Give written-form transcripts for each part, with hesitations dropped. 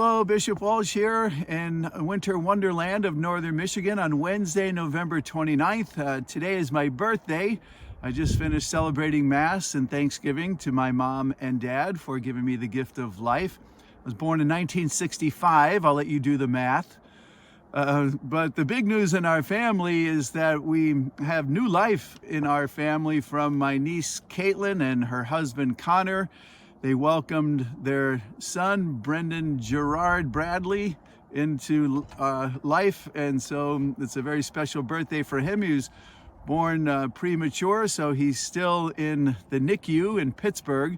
Hello, Bishop Walsh here in winter wonderland of northern Michigan on Wednesday, November 29th. Today is my birthday. I just finished celebrating Mass and Thanksgiving to my mom and dad for giving me the gift of life. I was born in 1965. I'll let you do the math. But the big news in our family is that we have new life in our family from my niece Kaitlyn and her husband Connor. They welcomed their son, Brendan Gerard Bradley, into life, and so it's a very special birthday for him. He was born premature, so he's still in the NICU in Pittsburgh,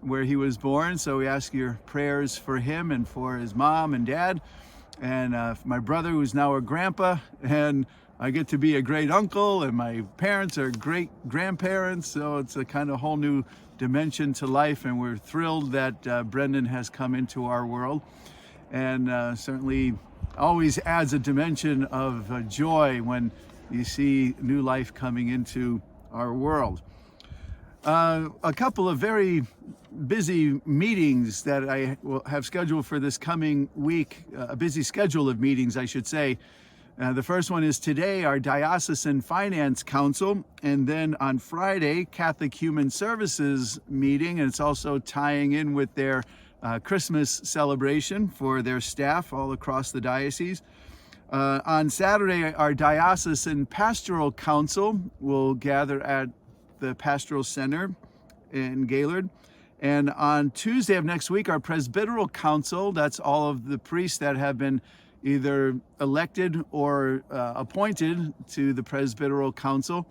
where he was born. So we ask your prayers for him and for his mom and dad, and my brother, who's now a grandpa, and I get to be a great uncle, and my parents are great grandparents, so it's a kind of whole new dimension to life, and we're thrilled that Brendan has come into our world, and certainly always adds a dimension of joy when you see new life coming into our world. A couple of very busy meetings that I will have scheduled for this coming week, a busy schedule of meetings, I should say. The first one is today, our Diocesan Finance Council, and then on Friday, Catholic Human Services meeting, and it's also tying in with their Christmas celebration for their staff all across the diocese. On Saturday, our Diocesan Pastoral Council will gather at the Pastoral Center in Gaylord. And on Tuesday of next week, our Presbyteral Council, that's all of the priests that have been either elected or appointed to the Presbyteral Council.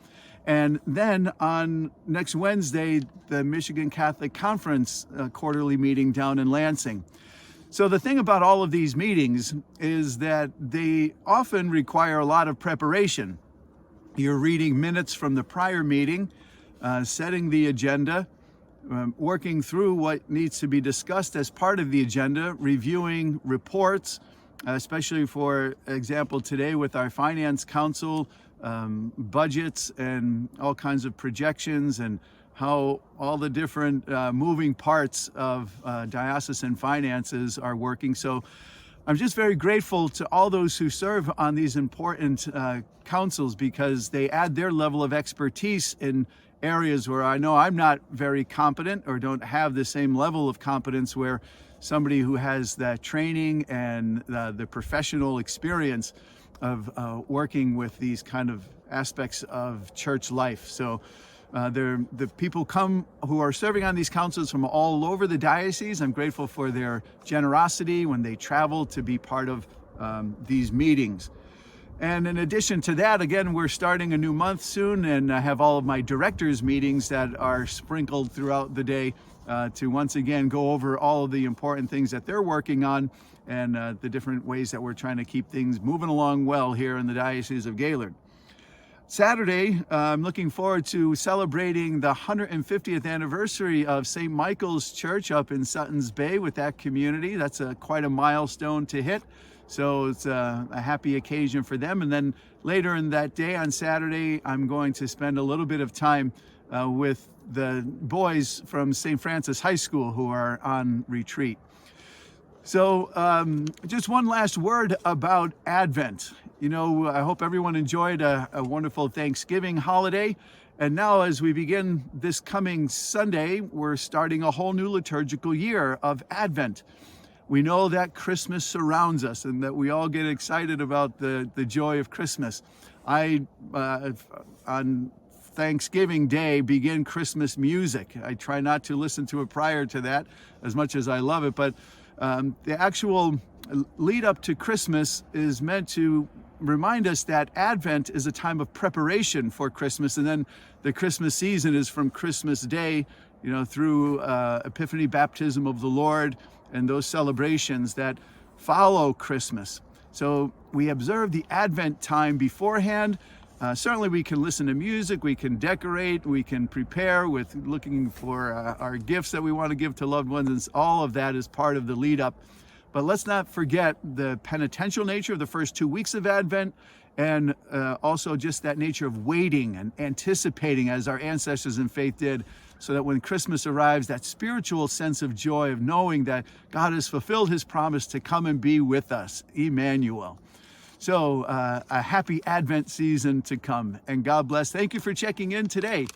And then on next Wednesday, the Michigan Catholic Conference quarterly meeting down in Lansing. So the thing about all of these meetings is that they often require a lot of preparation. You're reading minutes from the prior meeting, setting the agenda, working through what needs to be discussed as part of the agenda, reviewing reports, especially for example today with our Finance Council, budgets and all kinds of projections and how all the different moving parts of diocesan finances are working. So I'm just very grateful to all those who serve on these important councils, because they add their level of expertise in areas where I know I'm not very competent or don't have the same level of competence, where somebody who has that training and the professional experience of working with these kind of aspects of church life. So the people come who are serving on these councils from all over the diocese. I'm grateful for their generosity when they travel to be part of these meetings. And in addition to that, again, we're starting a new month soon, and I have all of my directors' meetings that are sprinkled throughout the day to once again go over all of the important things that they're working on and the different ways that we're trying to keep things moving along well here in the Diocese of Gaylord. Saturday, I'm looking forward to celebrating the 150th anniversary of St. Michael's Church up in Sutton's Bay with that community. That's quite a milestone to hit. So it's a happy occasion for them. And then later in that day on Saturday, I'm going to spend a little bit of time with the boys from St. Francis High School who are on retreat. So just one last word about Advent. You know, I hope everyone enjoyed a wonderful Thanksgiving holiday. And now as we begin this coming Sunday, we're starting a whole new liturgical year of Advent. We know that Christmas surrounds us and that we all get excited about the joy of Christmas. On Thanksgiving Day, begin Christmas music. I try not to listen to it prior to that, as much as I love it, but the actual lead up to Christmas is meant to remind us that Advent is a time of preparation for Christmas, and then the Christmas season is from Christmas Day, you know, through Epiphany, baptism of the Lord, and those celebrations that follow Christmas. So we observe the Advent time beforehand. Certainly we can listen to music, we can decorate, we can prepare with looking for our gifts that we want to give to loved ones, and all of that is part of the lead up. But let's not forget the penitential nature of the first 2 weeks of Advent, and also just that nature of waiting and anticipating, as our ancestors in faith did, so that when Christmas arrives, that spiritual sense of joy of knowing that God has fulfilled his promise to come and be with us, Emmanuel. So a happy Advent season to come, and God bless. Thank you for checking in today.